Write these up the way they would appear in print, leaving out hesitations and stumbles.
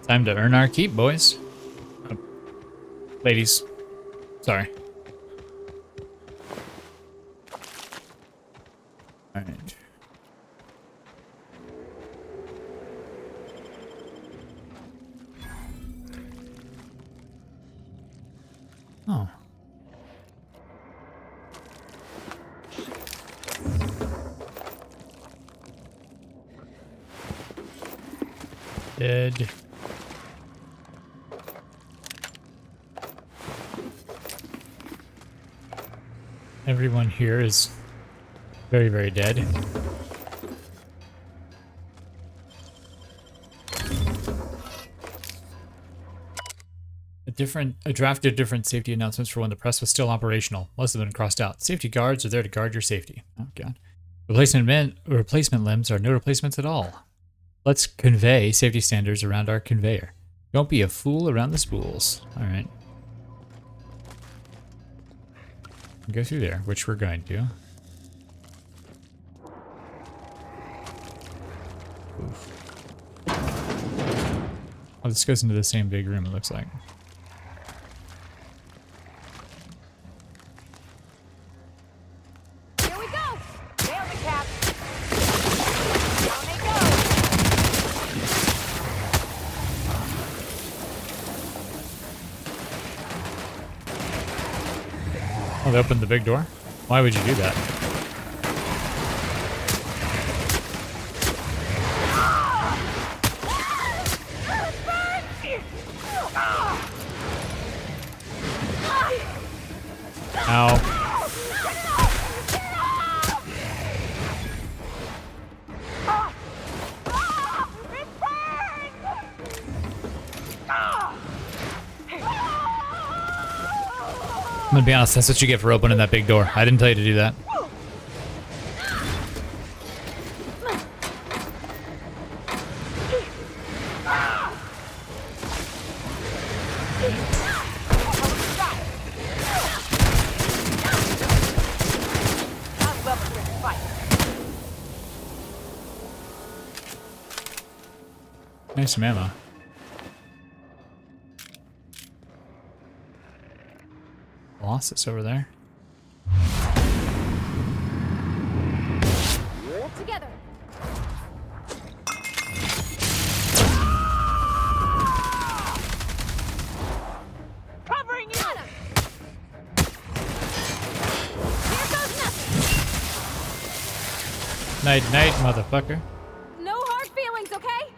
Time to earn our keep, boys. Ladies. Sorry. Alright. Oh. Dead. Everyone here is very, very dead. A draft of different safety announcements for when the press was still operational. Most of them crossed out. Safety guards are there to guard your safety. Oh god. Replacement limbs are no replacements at all. Let's convey safety standards around our conveyor. Don't be a fool around the spools. Alright. Go through there, which we're going to. Oof. Oh, this goes into the same big room, it looks like. Here we go! Nail the cap! Down they go! Oh, they opened the big door? Why would you do that? Ow. I'm gonna be honest, that's what you get for opening that big door. I didn't tell you to do that. Nice some ammo. Colossus over there. Together. Covering you. Here goes nothing. Night, night, motherfucker. No hard feelings, okay?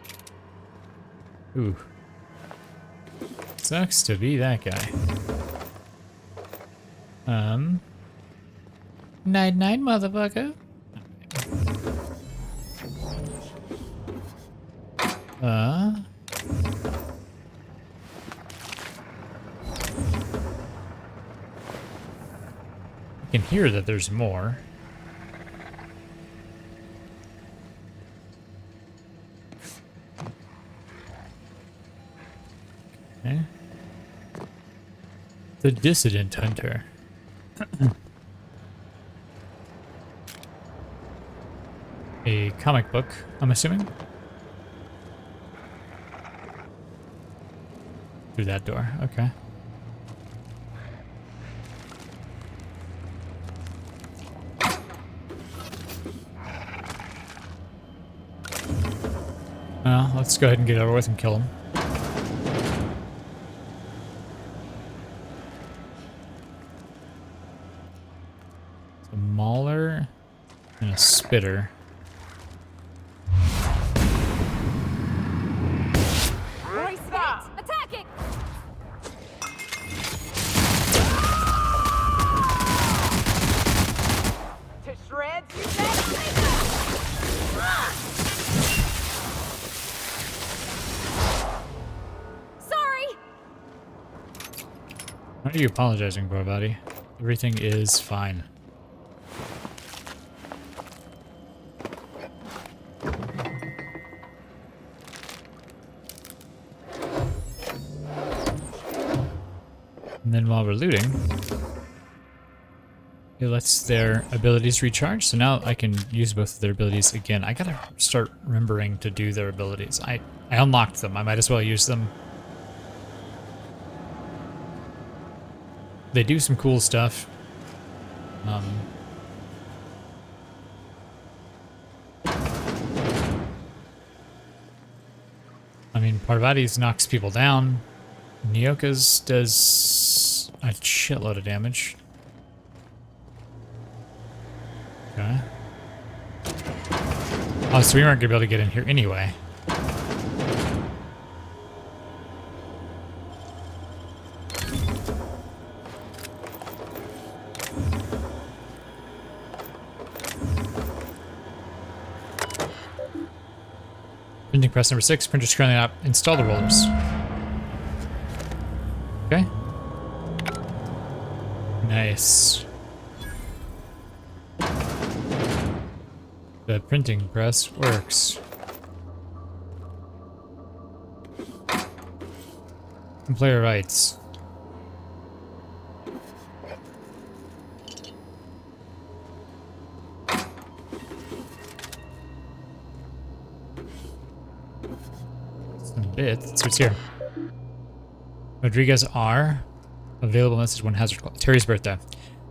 Ooh. Sucks to be that guy. Night, night, motherfucker. I can hear that there's more. Okay. The Dissident Hunter. A comic book, I'm assuming. Through that door, okay. Well, let's go ahead and get it over with and kill him. A mauler and a spitter. Attacking! To shreds, you said? Sorry! What are you apologizing for, buddy? Everything is fine. And then while we're looting, It lets their abilities recharge, so now I can use both of their abilities again. I gotta start remembering to do their abilities. I unlocked them. I might as well use them. They do some cool stuff. I mean, Parvati's knocks people down. Nyoka's does a shitload of damage. Okay. Oh, so we weren't gonna be able to get in here anyway. Printing press number 6. Printer's currently up. Install the rollers. Okay. Nice. The printing press works. And player rights. Some bits. Let's see what's here. Rodriguez R. Available message when hazard call. Terry's birthday.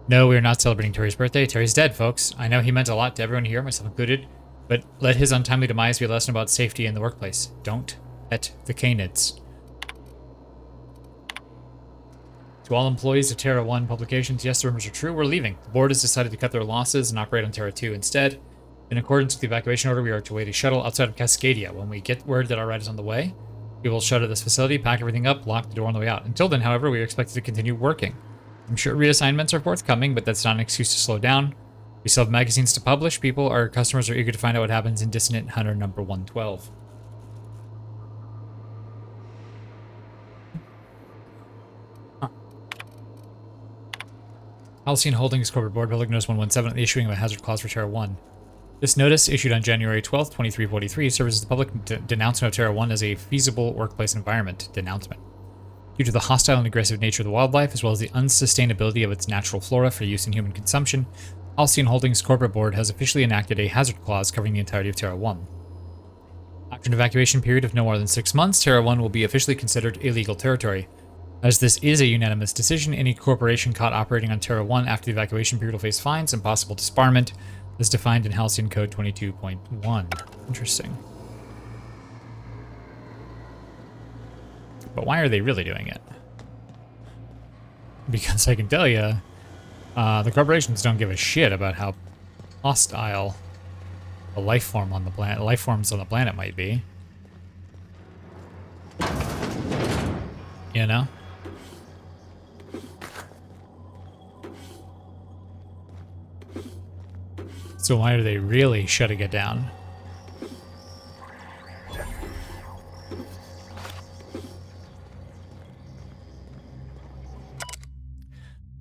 No, we are not celebrating Terry's birthday. Terry's dead, folks. I know he meant a lot to everyone here, myself included, but let his untimely demise be a lesson about safety in the workplace. Don't pet the canids. To all employees of Terra 1 publications, yes, the rumors are true. We're leaving. The board has decided to cut their losses and operate on Terra 2 instead. In accordance with the evacuation order, we are to wait a shuttle outside of Cascadia. When we get word that our ride is on the way, we will shutter this facility, pack everything up, lock the door on the way out. Until then, however, we are expected to continue working. I'm sure reassignments are forthcoming, but that's not an excuse to slow down. We still have magazines to publish. Our customers are eager to find out what happens in Dissonant Hunter number 112. Halcyon Holdings Corporate Board, Public Notice 117, the issuing of a hazard clause for Terra 1. This notice, issued on January 12th, 2343, serves as the public denouncement of Terra 1 as a feasible workplace environment. Denouncement. Due to the hostile and aggressive nature of the wildlife, as well as the unsustainability of its natural flora for use in human consumption, Halcyon Holdings Corporate Board has officially enacted a hazard clause covering the entirety of Terra 1. After an evacuation period of no more than 6 months, Terra 1 will be officially considered illegal territory. As this is a unanimous decision, any corporation caught operating on Terra 1 after the evacuation period will face fines and possible disbarment, as defined in Halcyon Code 22.1. Interesting. But why are they really doing it? Because I can tell you, the corporations don't give a shit about how hostile the life forms on the planet might be. You know? So why are they really shutting it down?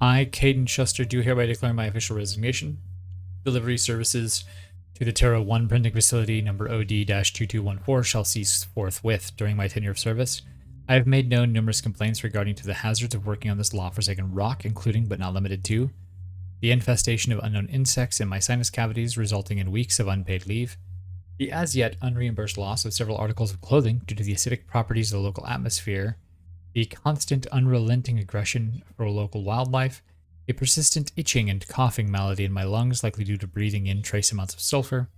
I, Caden Shuster, do hereby declare my official resignation. Delivery services to the Terra 1 printing facility number OD-2214 shall cease forthwith during my tenure of service. I have made known numerous complaints regarding to the hazards of working on this law-forsaken rock, including but not limited to the infestation of unknown insects in my sinus cavities, resulting in weeks of unpaid leave, the as-yet unreimbursed loss of several articles of clothing due to the acidic properties of the local atmosphere, the constant unrelenting aggression for local wildlife, a persistent itching and coughing malady in my lungs likely due to breathing in trace amounts of sulfur,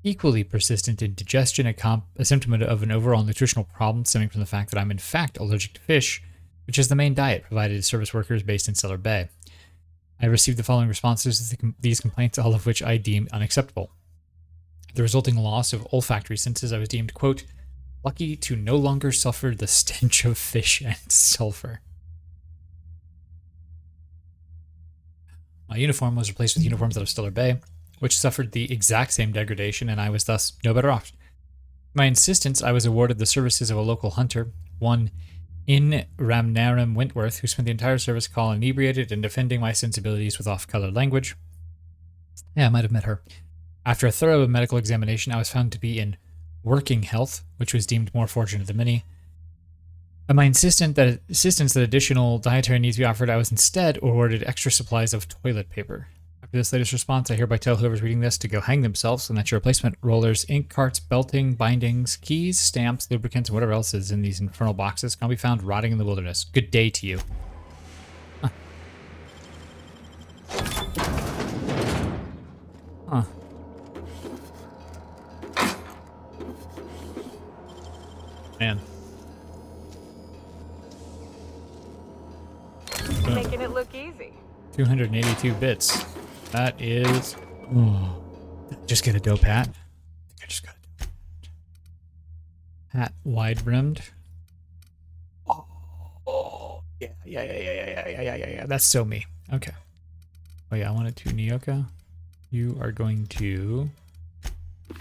equally persistent indigestion, a symptom of an overall nutritional problem stemming from the fact that I'm in fact allergic to fish, which is the main diet provided to service workers based in Stellar Bay. I received the following responses to these complaints, all of which I deem unacceptable. The resulting loss of olfactory senses I was deemed, quote, lucky to no longer suffer the stench of fish and sulfur. My uniform was replaced with uniforms out of Stellar Bay, which suffered the exact same degradation, and I was thus no better off. My insistence, I was awarded the services of a local hunter, one in Ramnaram Wentworth, who spent the entire service call inebriated and defending my sensibilities with off-color language. Yeah, I might have met her. After a thorough medical examination, I was found to be in working health, which was deemed more fortunate than many. At my insistence that additional dietary needs be offered, I was instead awarded extra supplies of toilet paper. After this latest response, I hereby tell whoever's reading this to go hang themselves, and that your replacement rollers, ink carts, belting, bindings, keys, stamps, lubricants, and whatever else is in these infernal boxes can be found rotting in the wilderness. Good day to you. Huh. Huh. Man. Making it look easy. 282 bits. That is... Oh. Did I just get a dope hat? I think I just got a dope hat. Wide-brimmed. Oh, yeah. That's so me. Okay. Oh yeah, I wanted to Nyoka. You are going to...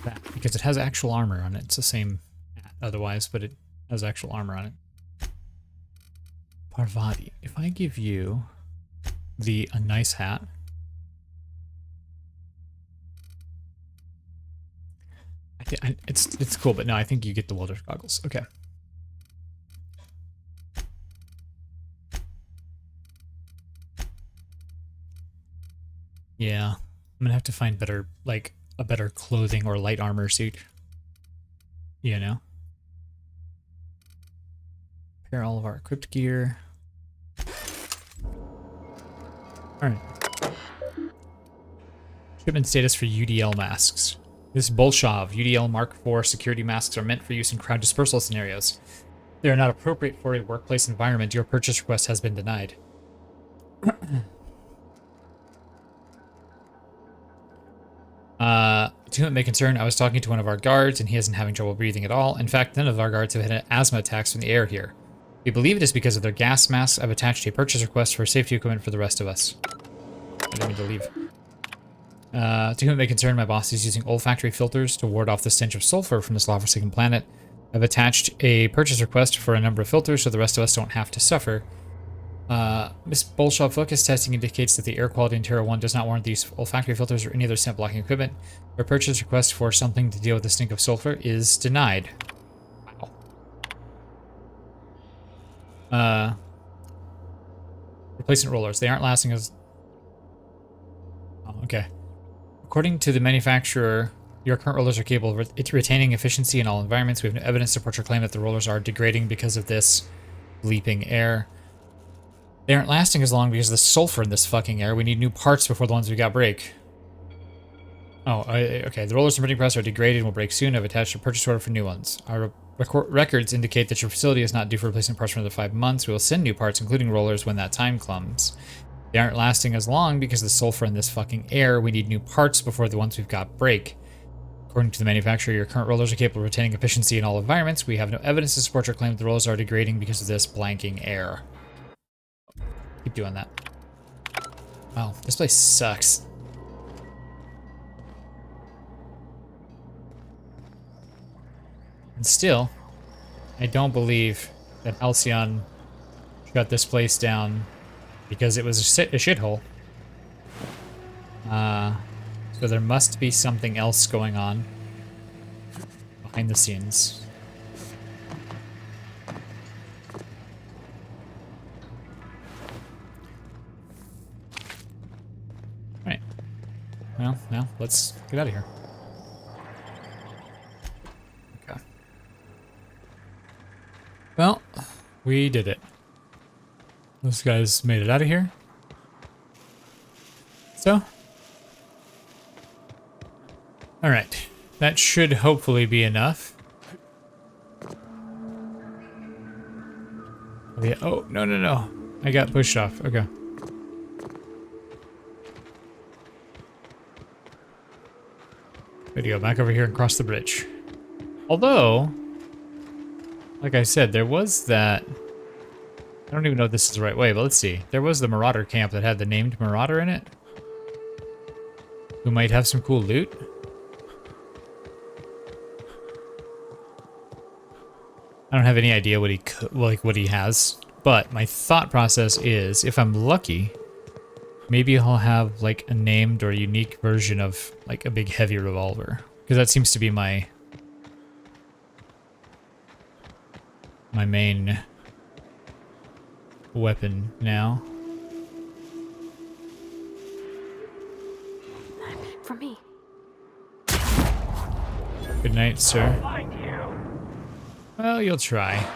that, because it has actual armor on it. It's the same hat otherwise, but it has actual armor on it. Parvati. If I give you a nice hat... it's cool, but no, I think you get the welder's goggles. Okay. Yeah, I'm gonna have to find better, like, a better clothing or light armor suit. You know? Pair all of our equipped gear. Alright. Shipment status for UDL masks. This Bolshov UDL Mark IV security masks are meant for use in crowd dispersal scenarios. They are not appropriate for a workplace environment. Your purchase request has been denied. To whom it may concern, I was talking to one of our guards, and he isn't having trouble breathing at all. In fact, none of our guards have had asthma attacks from the air here. We believe it is because of their gas masks. I've attached a purchase request for safety equipment for the rest of us. I didn't mean to leave. To whom it may concern, my boss is using olfactory filters to ward off the stench of sulfur from this law-forsaken planet. I've attached a purchase request for a number of filters so the rest of us don't have to suffer. Miss Bolshov focus testing indicates that the air quality in Terra 1 does not warrant these olfactory filters or any other scent blocking equipment. Our purchase request for something to deal with the stink of sulfur is denied. Wow. Replacement rollers. They aren't lasting as... Oh, okay. According to the manufacturer, your current rollers are capable of retaining efficiency in all environments. We have no evidence to support your claim that the rollers are degrading because of this bleeping air. They aren't lasting as long because of the sulfur in this fucking air. We need new parts before the ones we got break. Oh, okay. The rollers and printing press are degraded and will break soon. I've attached a purchase order for new ones. Our records indicate that your facility is not due for replacement parts for another 5 months. We will send new parts, including rollers, when that time comes. They aren't lasting as long because of the sulfur in this fucking air. We need new parts before the ones we've got break. According to the manufacturer, your current rollers are capable of retaining efficiency in all environments. We have no evidence to support your claim that the rollers are degrading because of this blanking air. Keep doing that. Wow, this place sucks. And still, I don't believe that Halcyon shut this place down because it was a shithole. So there must be something else going on behind the scenes. Right. Well, now let's get out of here. Okay. Well, we did it. Those guys made it out of here. So, all right, that should hopefully be enough. Yeah. Oh, no. I got pushed off. Okay. Good to go back over here and cross the bridge. Although, like I said, there was that... I don't even know if this is the right way, but let's see. There was the Marauder camp that had the named Marauder in it, who might have some cool loot. I don't have any idea what he what he has, but my thought process is, if I'm lucky, maybe he'll have like a named or unique version of like a big heavy revolver, because that seems to be my main weapon now. For me. Good night, sir. Well, you'll try.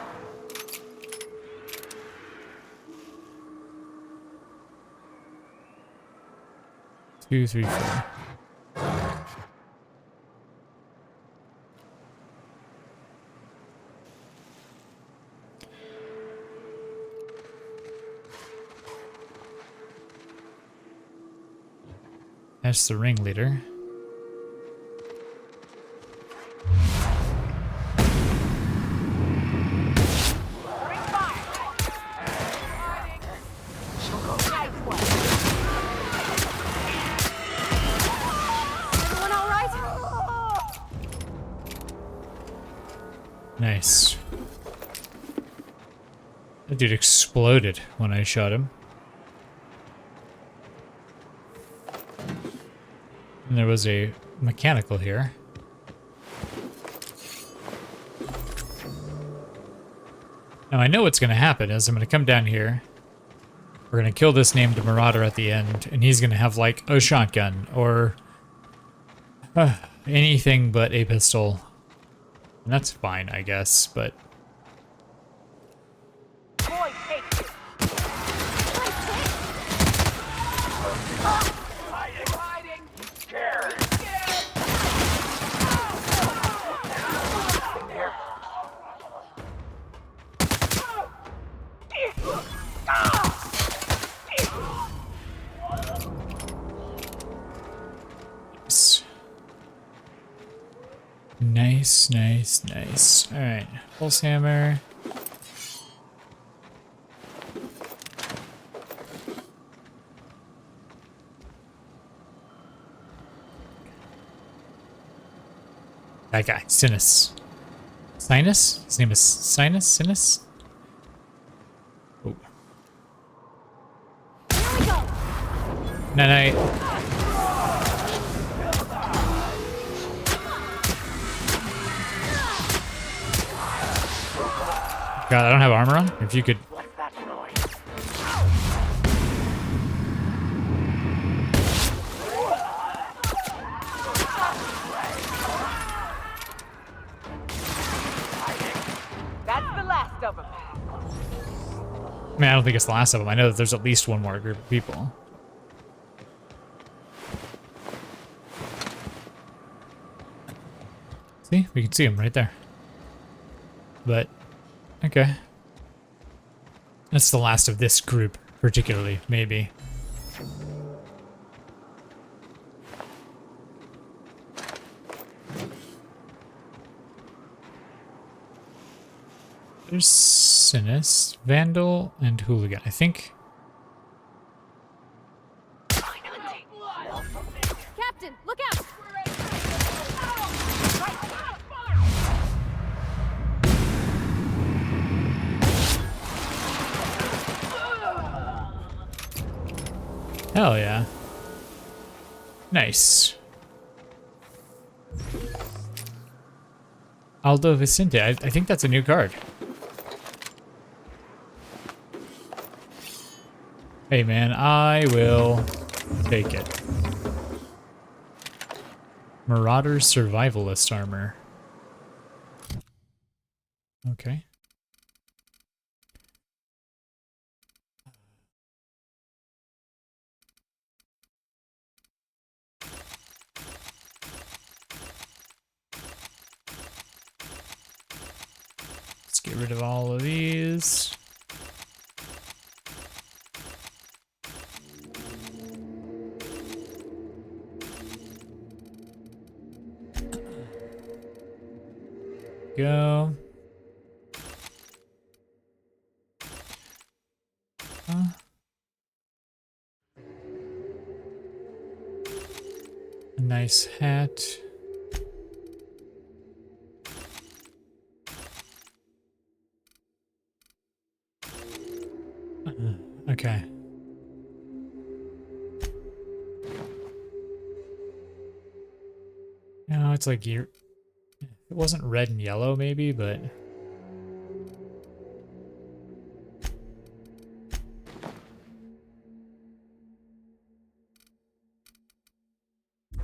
Two, three, four. That's the ringleader. Everyone all right? Nice. That dude exploded when I shot him. And there was a mechanical here. Now I know what's going to happen is I'm going to come down here. We're going to kill this named Marauder at the end, and he's going to have like a shotgun or anything but a pistol. And that's fine, I guess, but... Boy, take it. Hiding. Scared. Nice, nice, nice. Alright, pulse hammer. That guy, Sinus. Sinus? His name is Sinus? Sinus? Oh. Here we go. Night night. God, I don't have armor on. If you could. What's that noise? That's the last of them. I mean, I don't think it's the last of them. I know that there's at least one more group of people. See? We can see them right there. But, okay. That's the last of this group, particularly, maybe. There's Sinus, Vandal, and Hooligan. I think. Captain, look out! Hell yeah. Nice. Aldo Vicente. I think that's a new card. Hey man, I will take it. Marauder's Survivalist armor. Okay. Let's get rid of all of these. Go. A nice hat. Okay. No, it's like you're... It wasn't red and yellow, maybe, but...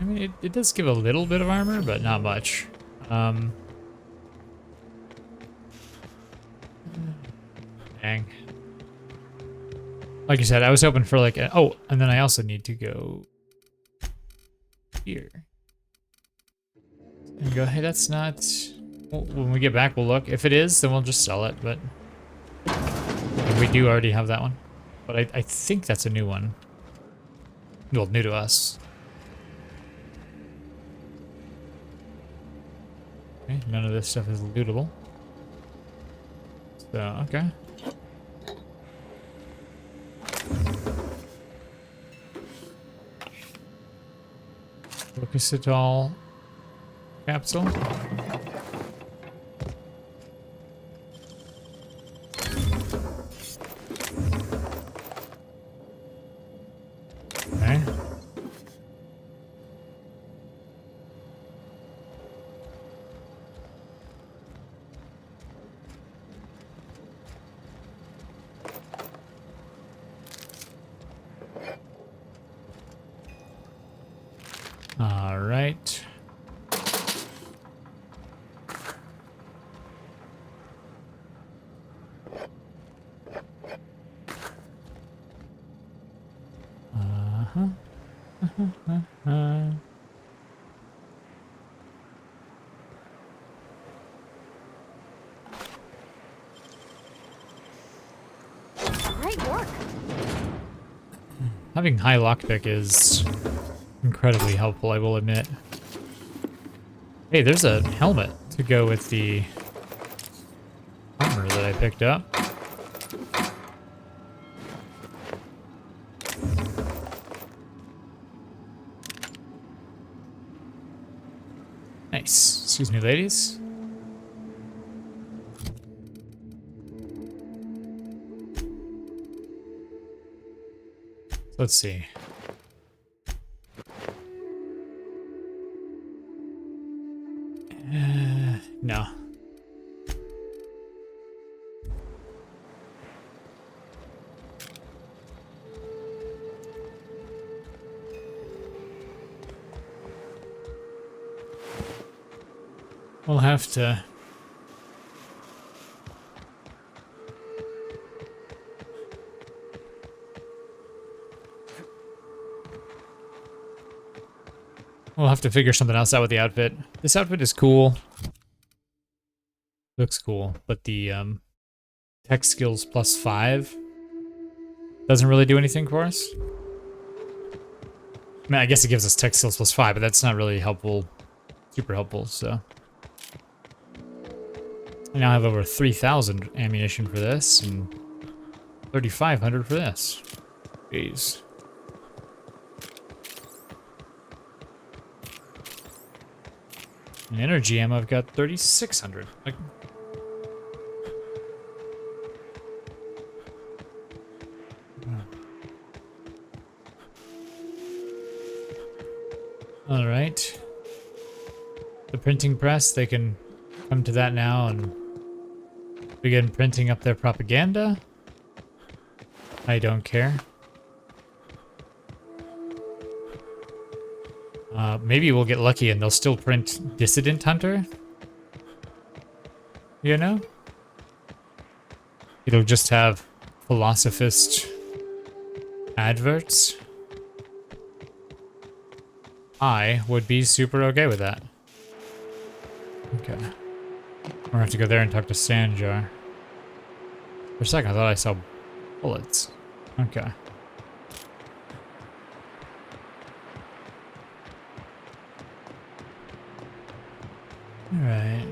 mean, it does give a little bit of armor, but not much. Dang. Like you said, I was hoping for like a... Oh, and then I also need to go here. And go, hey, that's not... Well, when we get back, we'll look. If it is, then we'll just sell it, but... We do already have that one. But I think that's a new one. Well, new to us. Okay, none of this stuff is lootable. So, okay. Focusitol capsule. Okay. All right. Great work. Having high lockpick is incredibly helpful, I will admit. Hey, there's a helmet to go with the armor that I picked up. Nice. Excuse me, ladies. Let's see. No. We'll have to... We'll have to figure something else out with the outfit. This outfit is cool. Looks cool, but the tech skills +5 doesn't really do anything for us. I mean, I guess it gives us tech skills +5, but that's not really helpful, super helpful, so. I now have over 3,000 ammunition for this, and 3,500 for this. Jeez. And energy ammo, I've got 3,600. Like, all right. The printing press, they can come to that now and begin printing up their propaganda. I don't care. Maybe we'll get lucky and they'll still print Dissident Hunter. You know? It'll just have Philosophist adverts. I would be super okay with that. Okay. We're gonna have to go there and talk to Sanjar. For a second, I thought I saw bullets. Okay. Alright.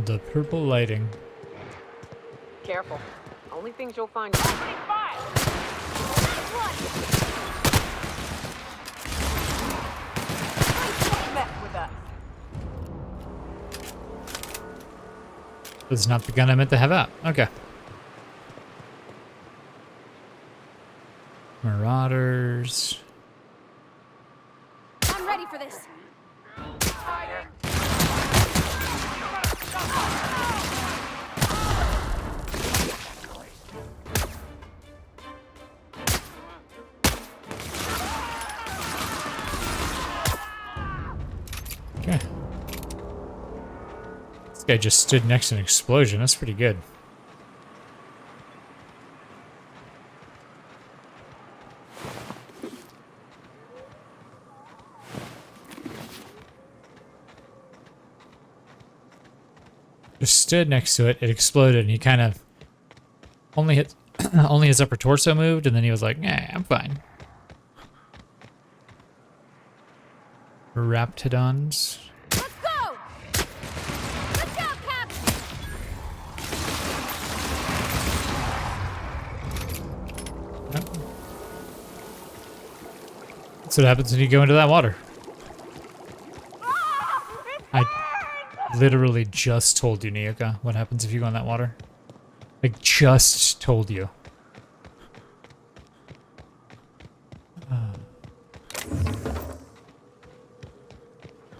The purple lighting. Careful. Only things you'll find. This is not the gun I meant to have out. Okay. Marauders. I'm ready for this. guy just stood next to an explosion. That's pretty good. Just stood next to it. It exploded, and he kind of only hit, only his upper torso moved, and then he was like, "Nah, I'm fine." Raptidons. Let's go! Let's go, Cap! Yep. That's what happens when you go into that water. I literally just told you, Nyoka, what happens if you go in that water. Like, just told you.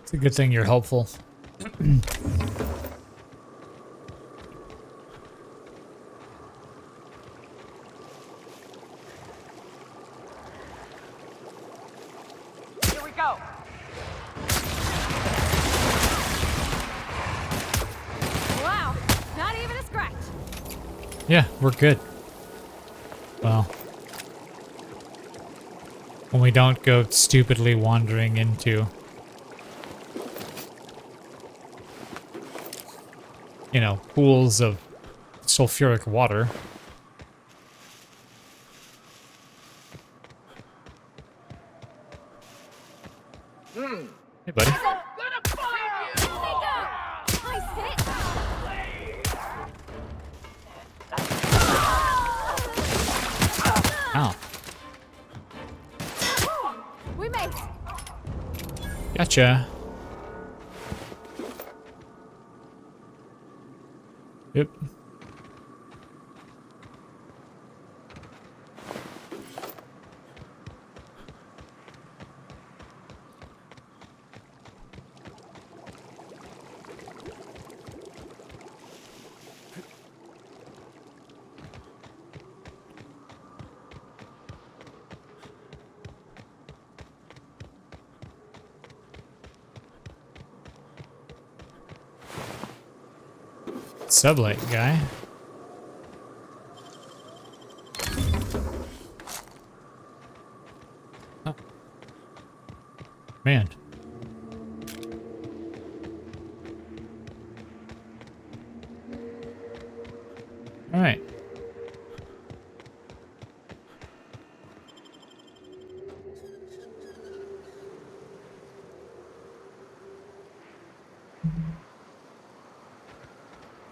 It's a good thing you're helpful. Here we go. Wow, not even a scratch. Yeah, we're good. Well, when we don't go stupidly wandering into, you know, pools of sulfuric water. Hey, buddy. Nice hit. Ow. We made. Gotcha. Yep. Sublight guy. Oh. Man. All right.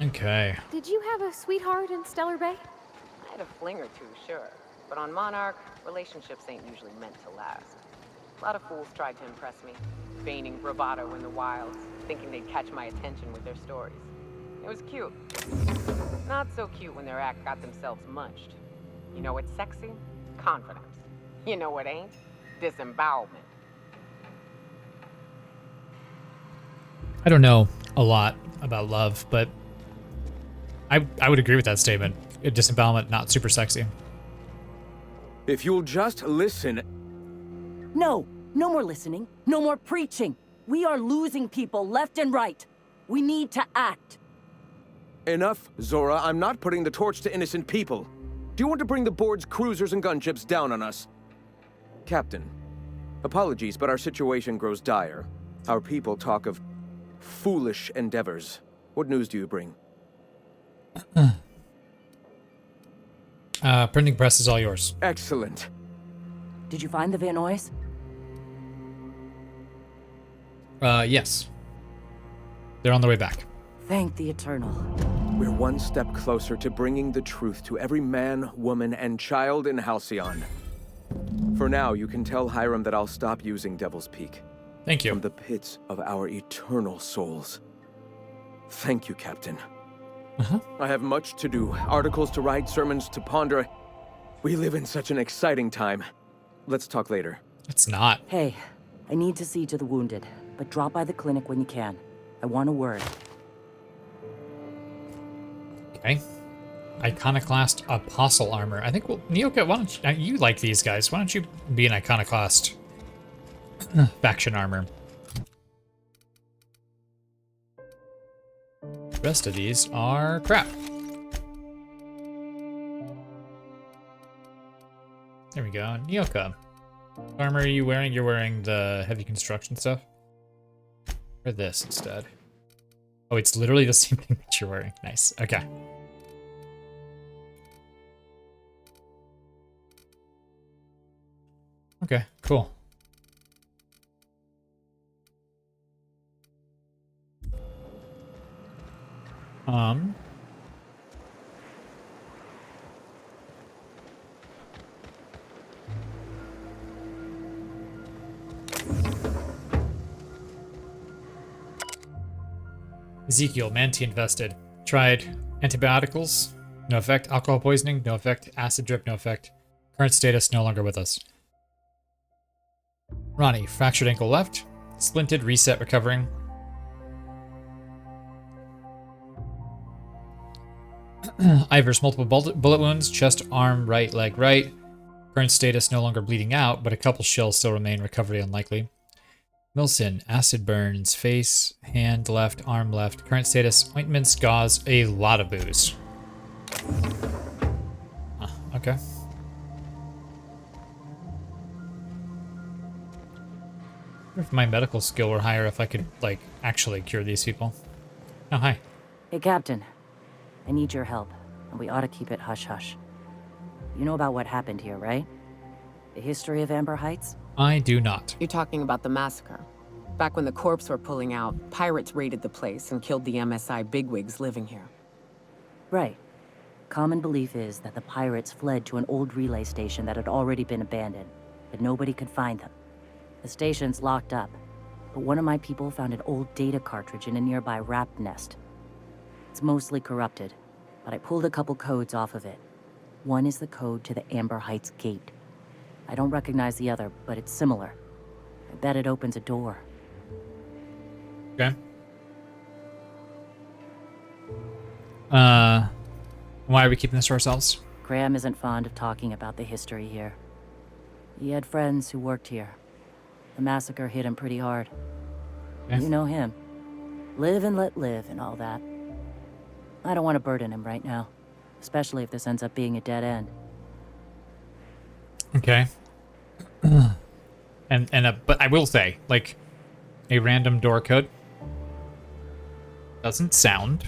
Okay. Did you have a sweetheart in Stellar Bay? I had a fling or two, sure. But on Monarch, relationships ain't usually meant to last. A lot of fools tried to impress me, feigning bravado in the wilds, thinking they'd catch my attention with their stories. It was cute. Not so cute when their act got themselves munched. You know what's sexy? Confidence. You know what ain't? Disembowelment. I don't know a lot about love, but I would agree with that statement. Disembowelment, not super sexy. If you'll just listen. No, no more listening. No more preaching. We are losing people left and right. We need to act. Enough, Zora. I'm not putting the torch to innocent people. Do you want to bring the board's cruisers and gunships down on us? Captain, apologies, but our situation grows dire. Our people talk of foolish endeavors. What news do you bring? Printing press is all yours. Excellent. Did you find the Van Nuys? Yes. They're on their way back. Thank the Eternal. We're one step closer to bringing the truth to every man, woman, and child in Halcyon. For now, you can tell Hiram that I'll stop using Devil's Peak. Thank you. From the pits of our eternal souls. Thank you, Captain. I have much to do. Articles to write, sermons to ponder. We live in such an exciting time. Let's talk later. It's not. Hey, I need to see to the wounded, but drop by the clinic when you can. I want a word. Okay. Iconoclast Apostle Armor. I think, well, Nyoka, why don't you like these guys? Why don't you be an Iconoclast faction armor? Rest of these are crap. There we go. Nyoka. What armor are you wearing? You're wearing the heavy construction stuff? Or this instead. Oh, it's literally the same thing that you're wearing. Nice. Okay. Okay, cool. Ezekiel, Manti infested. Tried antibioticals, no effect. Alcohol poisoning, no effect. Acid drip, no effect. Current status, no longer with us. Ronnie, fractured ankle left. Splinted, reset, recovering. Ivers, multiple bullet wounds. Chest, arm, right, leg, right. Current status, no longer bleeding out, but a couple shells still remain. Recovery unlikely. Wilson, acid burns, face, hand left, arm left. Current status, ointments, gauze, a lot of booze. Okay. If my medical skill were higher, if I could, like, actually cure these people. Oh, hi. Hey, Captain. I need your help, and we ought to keep it hush-hush. You know about what happened here, right? The history of Amber Heights? I do not. You're talking about the massacre. Back when the corps were pulling out, pirates raided the place and killed the MSI bigwigs living here. Right. Common belief is that the pirates fled to an old relay station that had already been abandoned, but nobody could find them. The station's locked up, but one of my people found an old data cartridge in a nearby rat nest. It's mostly corrupted, but I pulled a couple codes off of it. One is the code to the Amber Heights gate. I don't recognize the other, but it's similar. I bet it opens a door. Okay. Why are we keeping this to ourselves? Graham isn't fond of talking about the history here. He had friends who worked here. The massacre hit him pretty hard. Okay. You know him. Live and let live and all that. I don't want to burden him right now, especially if this ends up being a dead end. Okay. But I will say, like, a random door code doesn't sound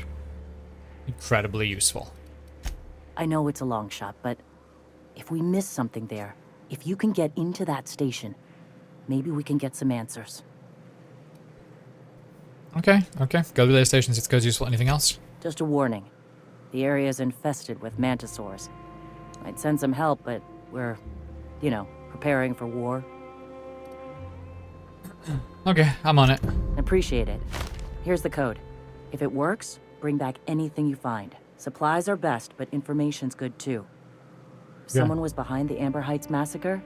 incredibly useful. I know it's a long shot, but if we miss something there, if you can get into that station, maybe we can get some answers. Okay. Go to the station, see if it's goes useful. Anything else? Just a warning. The area is infested with mantisaurs. I'd send some help, but we're, preparing for war. Okay, I'm on it. Appreciate it. Here's the code. If it works, bring back anything you find. Supplies are best, but information's good too. If someone was behind the Amber Heights massacre,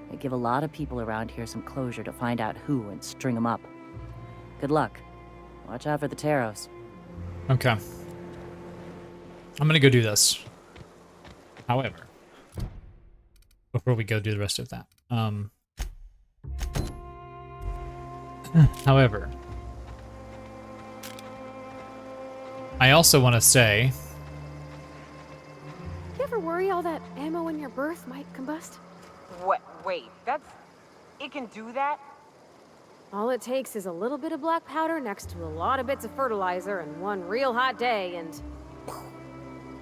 it'd give a lot of people around here some closure to find out who and string them up. Good luck. Watch out for the Taros. Okay. I'm gonna go do this. However, before we go do the rest of that, however, I also want to say, You ever worry all that ammo in your berth might combust? What? Wait, it can do that? All it takes is a little bit of black powder next to a lot of bits of fertilizer and one real hot day, and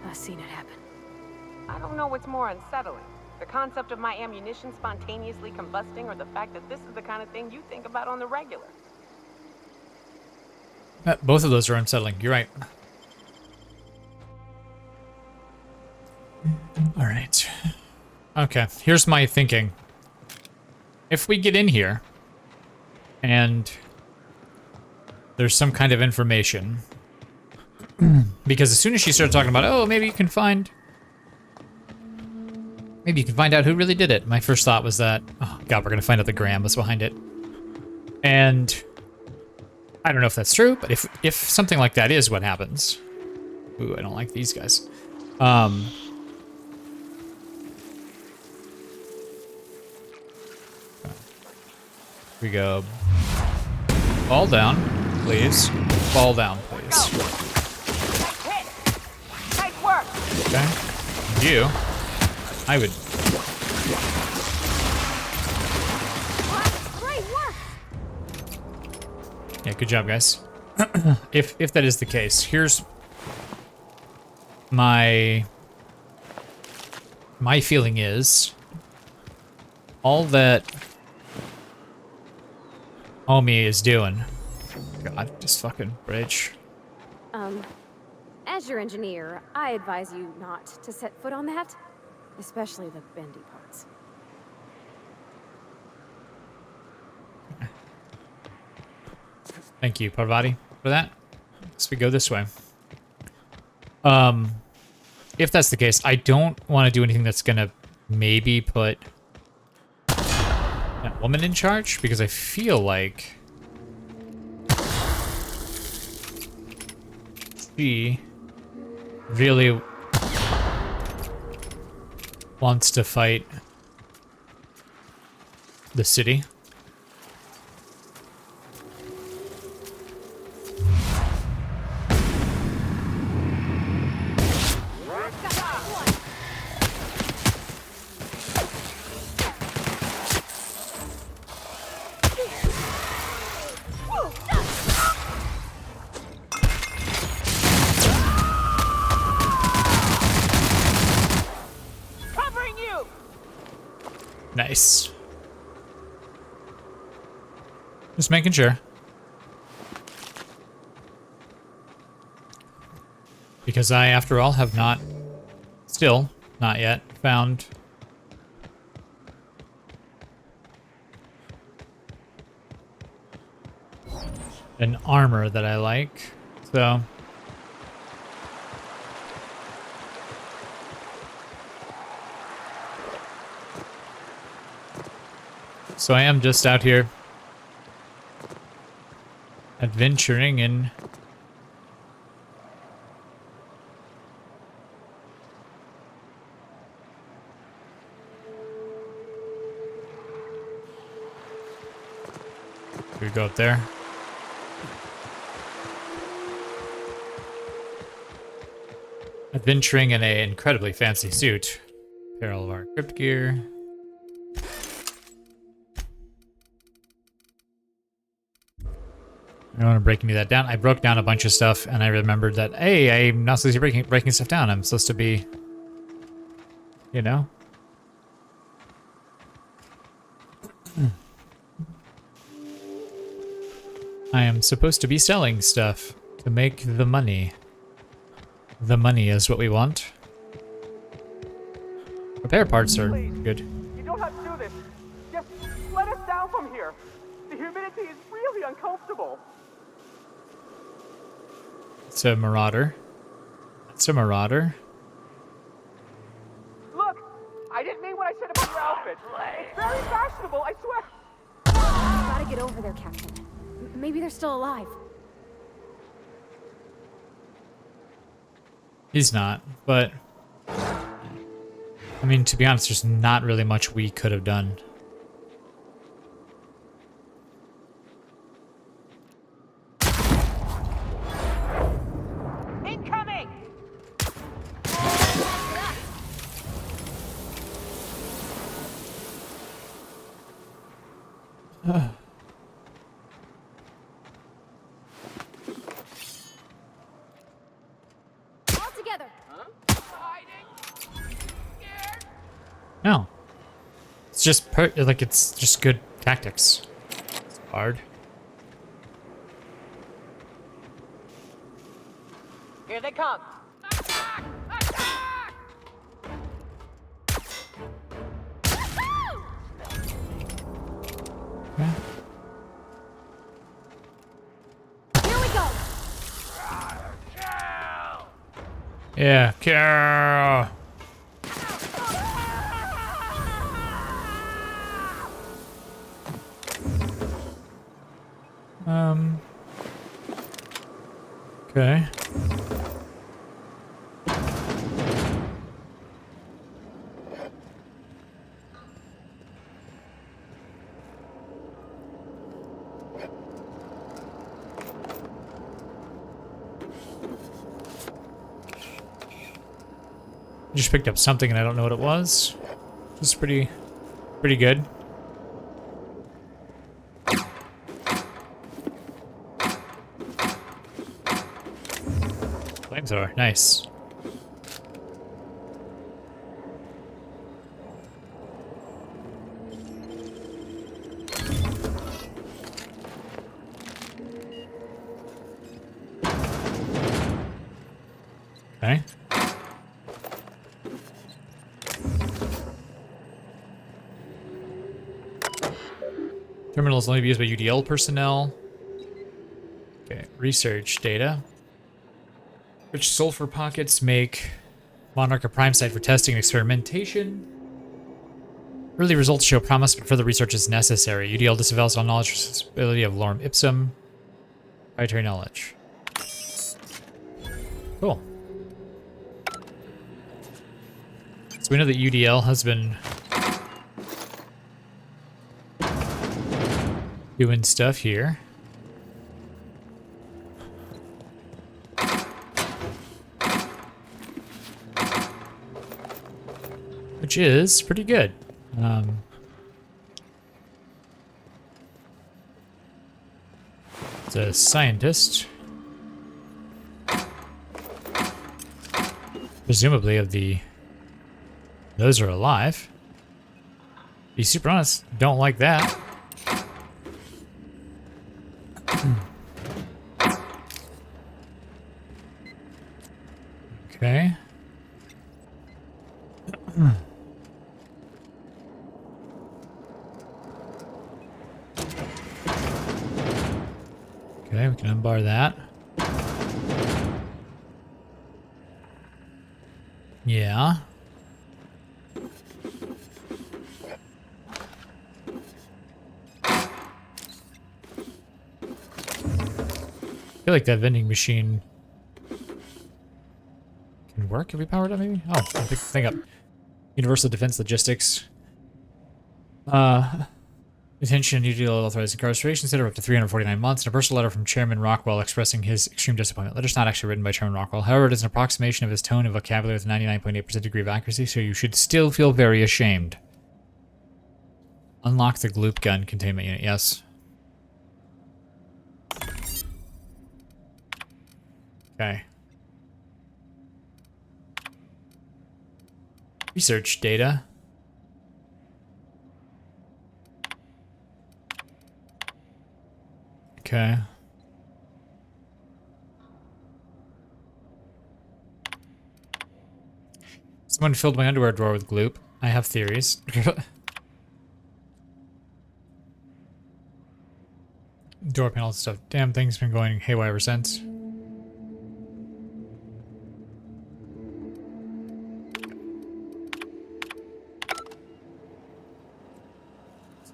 I've seen it happen. I don't know what's more unsettling. The concept of my ammunition spontaneously combusting, or the fact that this is the kind of thing you think about on the regular. both of those are unsettling. You're right. All right. Okay, here's my thinking. If we get in here and there's some kind of information, because as soon as she started talking about, oh, maybe you can find out who really did it, my first thought was that, oh god, we're gonna find out that Graham was behind it. And I don't know if that's true, but if something like that is what happens, ooh, I don't like these guys. We go. Fall down, please. Fall down, please. Okay. You. I would. Great work! Yeah, good job, guys. If that is the case, here's my feeling is all that homie is doing. God, this fucking bridge. As your engineer, I advise you not to set foot on that, especially the bendy parts. Thank you, Parvati, for that. So we go this way. If that's the case, I don't want to do anything that's gonna maybe put that woman in charge, because I feel like she really wants to fight the city. Covering you! Nice. Just making sure. Because I, after all, have not, still not yet, found an armor that I like. So I am just out here adventuring in we go up there. Adventuring in an incredibly fancy suit. Pair all of our crypt gear. I don't want to break any of that down. I broke down a bunch of stuff, and I remembered that, hey, I'm not supposed to be breaking stuff down. I'm supposed to be, you know? I am supposed to be selling stuff to make the money. The money is what we want. Repair parts are good. You don't have to do this. Just let us down from here. The humidity is really uncomfortable. It's a marauder. That's a marauder. Look, I didn't mean what I said about your outfit. It's very fashionable, I swear. Gotta get over there, Captain. Maybe they're still alive. He's not, but I mean, to be honest, there's not really much we could have done. Incoming! All together. No. It's just it's just good tactics. It's hard. Here they come. Attack! Attack! Yeah. Here we go. Yeah, Carol. Okay. Just picked up something and I don't know what it was. This is pretty good. Flamethrower, nice. Okay. Terminals only be used by UDL personnel. Okay, research data. Which sulfur pockets make Monarch a prime site for testing and experimentation? Early results show promise, but further research is necessary. UDL disavows all knowledge responsibility of lorem ipsum. Proprietary knowledge. Cool. So we know that UDL has been doing stuff here. Which is pretty good. It's a scientist. Presumably of the... Those are alive. Be super honest, don't like that. Okay. Okay, we can unbar that. Yeah. I feel like that vending machine can work if we power it up, maybe? Oh, I'll pick the thing up. Universal Defense Logistics. Detention, UDL authorized incarceration center up to 349 months, and a personal letter from Chairman Rockwell expressing his extreme disappointment. Letter's not actually written by Chairman Rockwell. However, it is an approximation of his tone and vocabulary with a 99.8% degree of accuracy, so you should still feel very ashamed. Unlock the gloop gun containment unit, yes. Okay. Research data. Okay. Someone filled my underwear drawer with gloop. I have theories. Door panels and stuff. Damn thing's been going haywire ever since.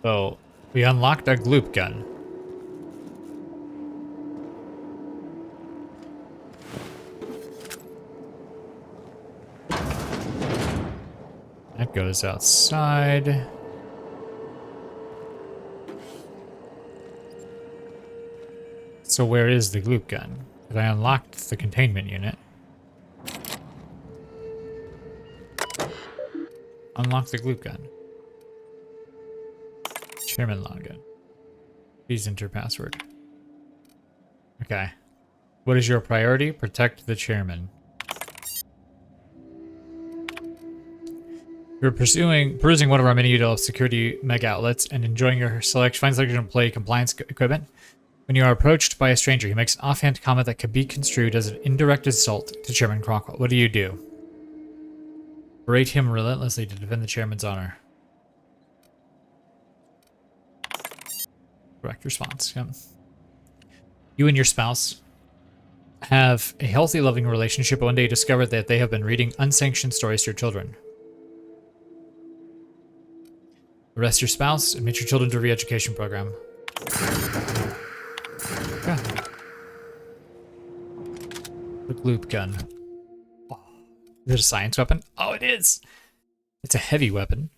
So, we unlocked a gloop gun. That goes outside. So where is the gloop gun? Because I unlocked the containment unit. Unlock the gloop gun. Chairman login. Please enter password. Okay. What is your priority? Protect the chairman. You're perusing one of our many UDL security mega outlets and enjoying your fine selection of employee compliance equipment. When you are approached by a stranger, he makes an offhand comment that could be construed as an indirect insult to Chairman Rockwell. What do you do? Berate him relentlessly to defend the chairman's honor. Correct response. Yep. You and your spouse have a healthy, loving relationship, but one day you discover that they have been reading unsanctioned stories to your children. Arrest your spouse, admit your children to a re-education program. Okay. The gloop gun. Oh, is it a science weapon? Oh, it is! It's a heavy weapon.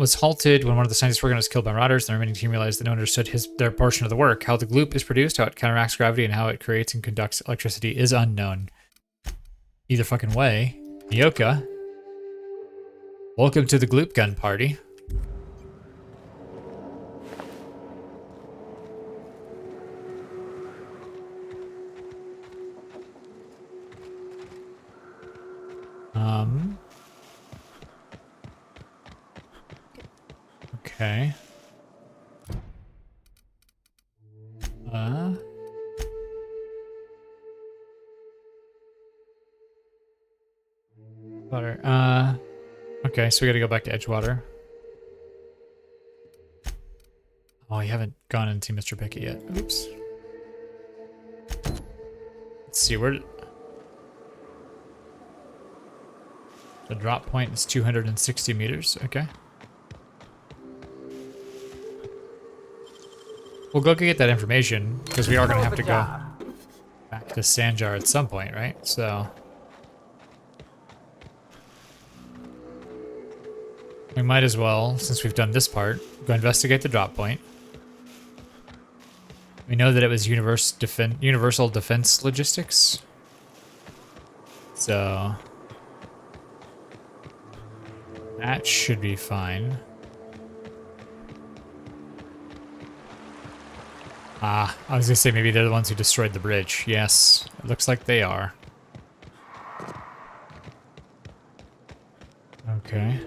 Was halted when one of the scientists working was killed by marauders. The remaining team realized that no one understood their portion of the work. How the gloop is produced, how it counteracts gravity, and how it creates and conducts electricity is unknown. Either fucking way. Yoka. Welcome to the Gloop Gun party. Okay. Water. Okay, so we gotta go back to Edgewater. Oh, you haven't gone into Mr. Pickett yet. Oops. Let's see, where... The drop point is 260 meters. Okay. We'll go get that information, because we are going to have to go back to Sanjar at some point, right? So... we might as well, since we've done this part, go investigate the drop point. We know that it was Universal Defense Logistics. So... that should be fine. I was gonna say maybe they're the ones who destroyed the bridge. Yes, it looks like they are. Okay.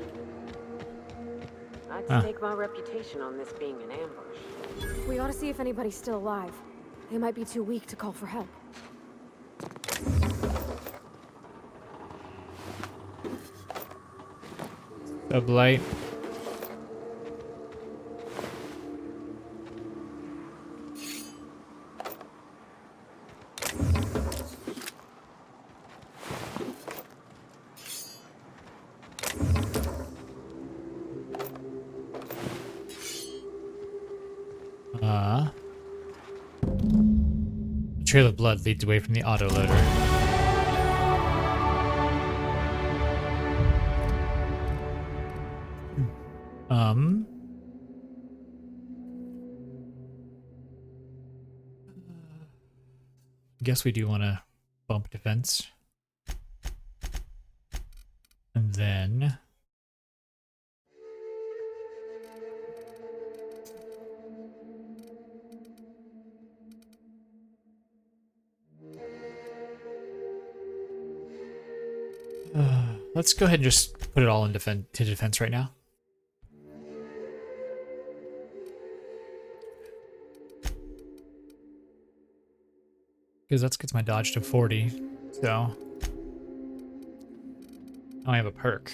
I'd stake my reputation on this being an ambush. We ought to see if anybody's still alive. They might be too weak to call for help. Sublight. The trail of blood leads away from the autoloader. Guess we do want to bump defense. And then... let's go ahead and just put it all in defense right now. Because that gets my dodge to 40, so... now I have a perk.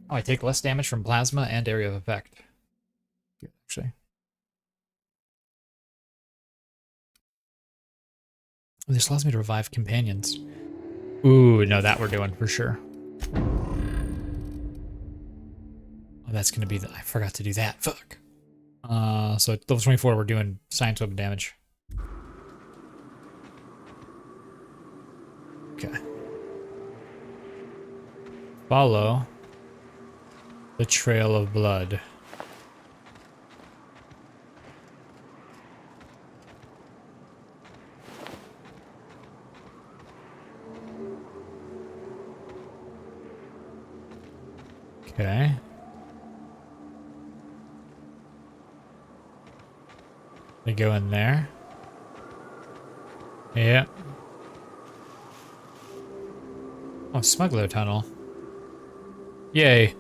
Oh, I take less damage from plasma and area of effect. Yeah, actually. Oh, this allows me to revive companions. Ooh, no, that we're doing for sure. Oh, that's gonna be the... I forgot to do that. Fuck. So at level 24, we're doing science weapon damage. Okay. Follow the trail of blood. Okay. They go in there. Yeah. Oh, smuggler tunnel. Yay.